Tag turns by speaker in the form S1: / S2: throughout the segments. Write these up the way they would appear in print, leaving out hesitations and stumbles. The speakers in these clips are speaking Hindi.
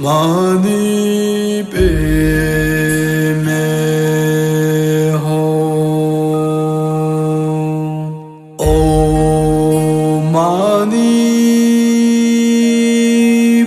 S1: मानी पे मैं हो ओ मानी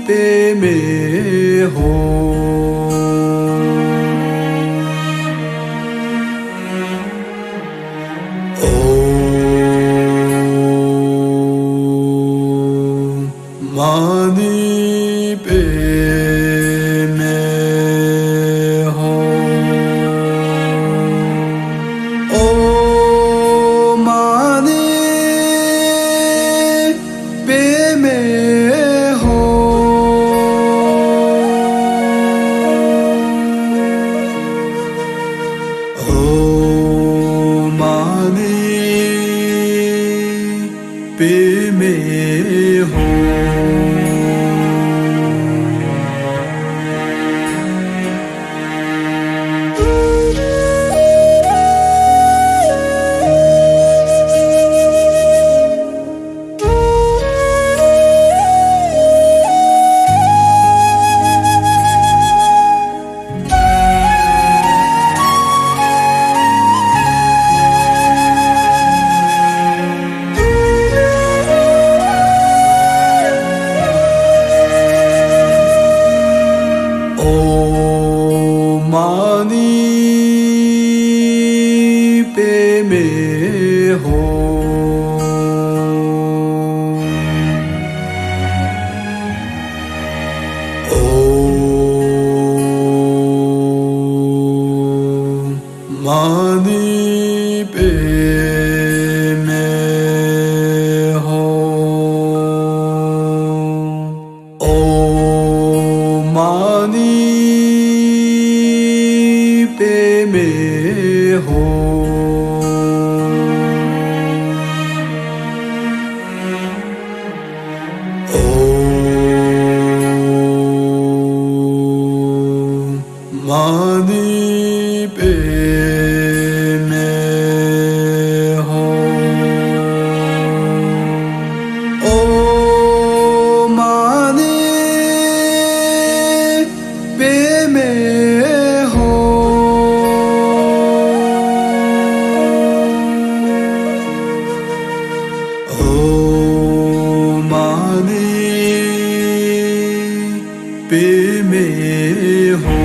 S1: पे मैं हो ओ मानी पे पे मैं हो मानी पे मैं हो ओ मानी पे मैं हो ओ मानी पे मैं हो ओ मानी पे मैं हो ओ मानी पे मैं हो पे मैं हो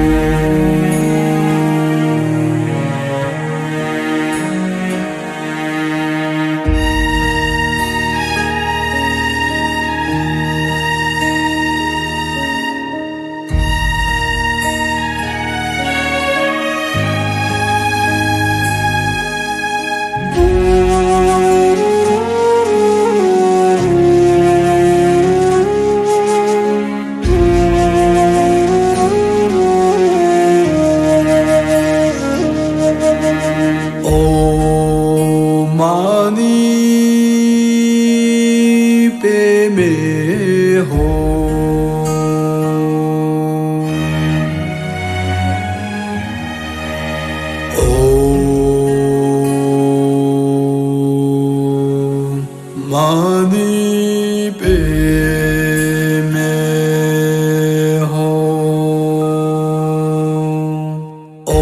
S1: मानी पे मैं हो ओ मानी पे मैं हो ओ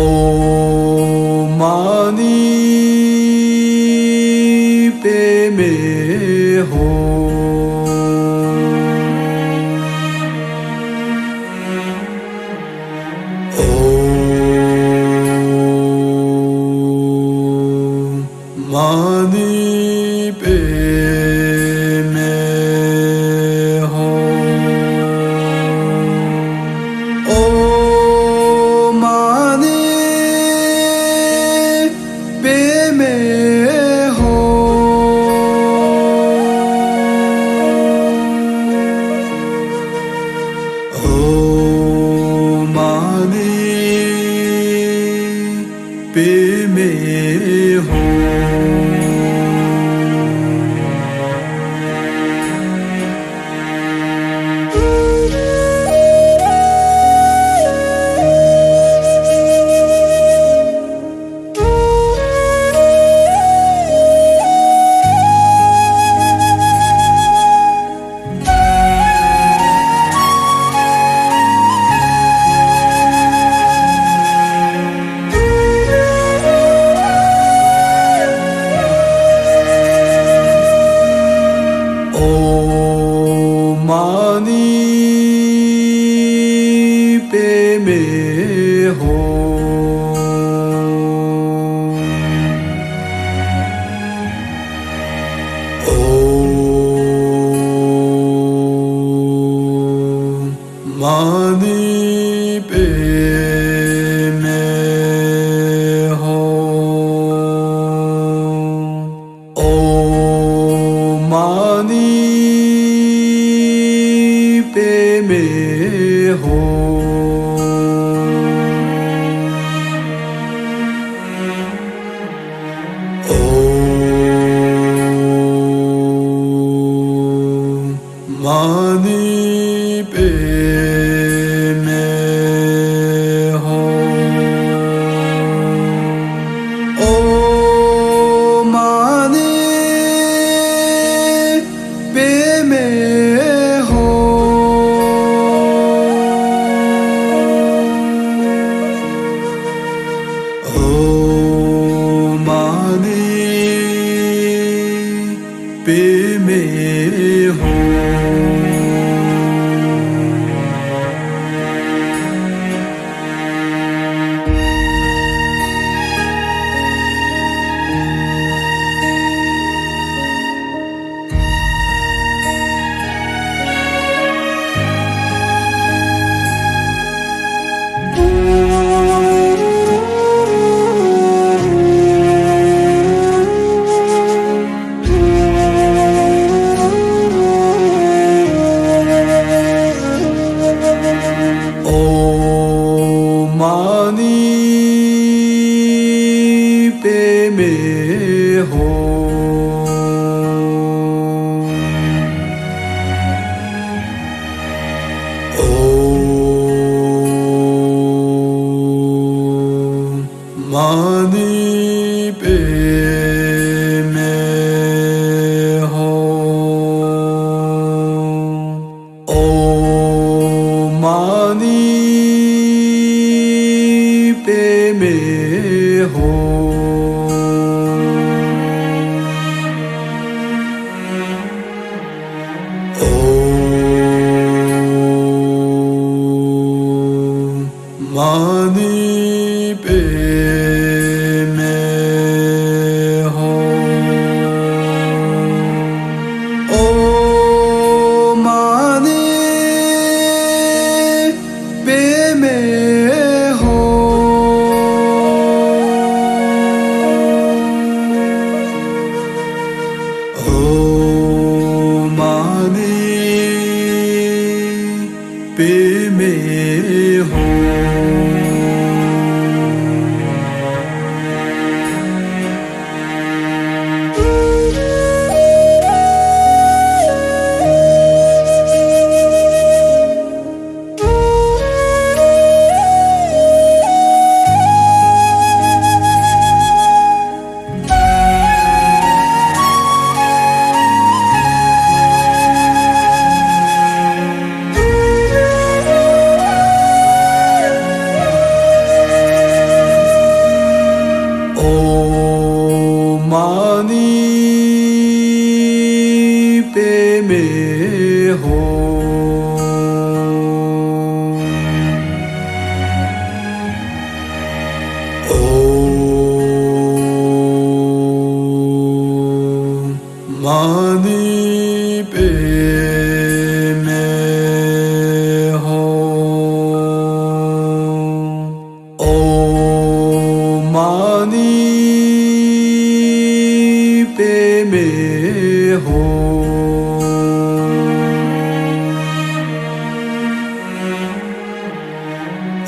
S1: मानी पे मैं हो पे में हो। मानी पे में हो। ओ मानी पे में हो। मानी पे में हो। ओ मानी पे में हो। ओ मानी पे में हो। पे में हो। ओ मानी पे में हो। ओ मानी पे में हो। मानी पे में हो। ओ मानी पे में हो। ओ मानी पे में हो। मानी पे में हो। ओ मानी पे में हो। ओ मानी पे में हो।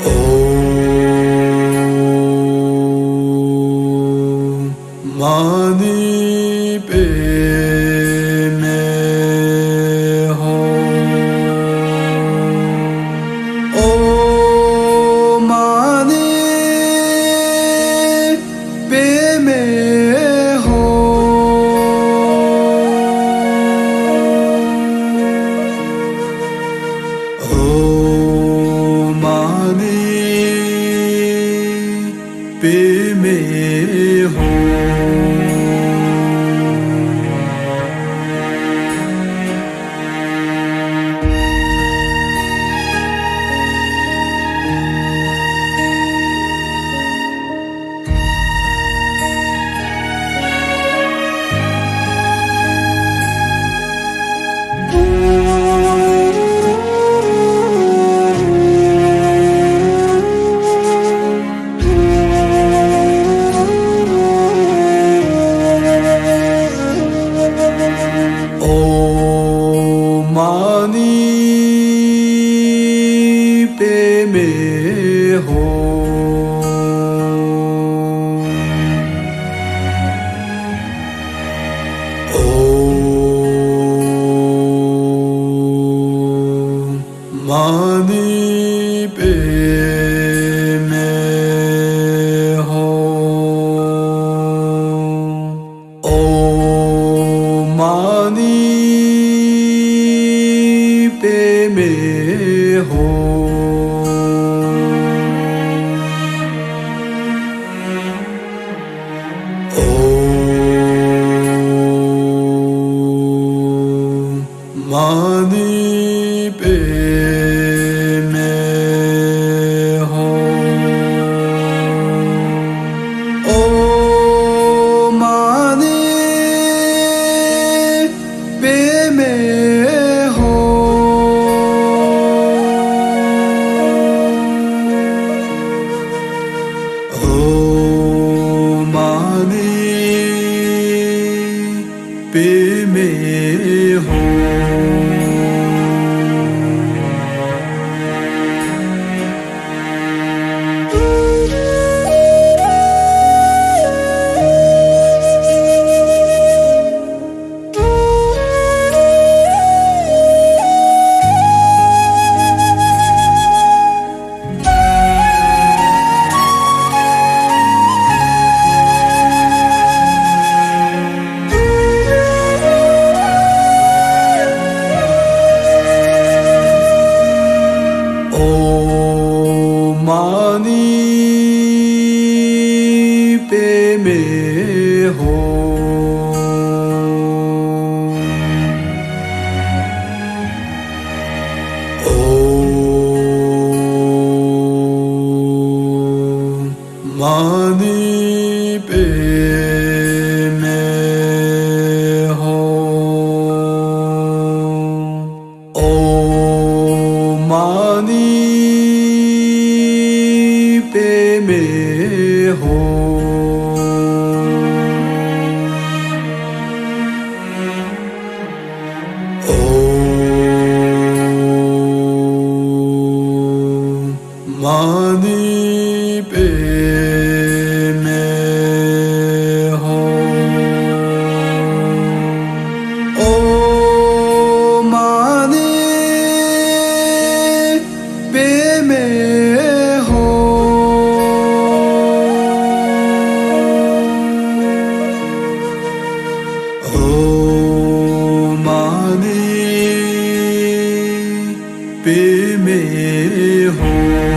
S1: ओ मानी पे में हो। ओ मानी पे में हो। ओ मानी पे में हो। मानी पे में हो ओ मानी पे में हो ओ मानी पे पे में हो मानी पे में हो ओ मानी पे में हो ओ मानी पे में हो ओ मानी पे में हो ओ मानी पे में हो पे में हो।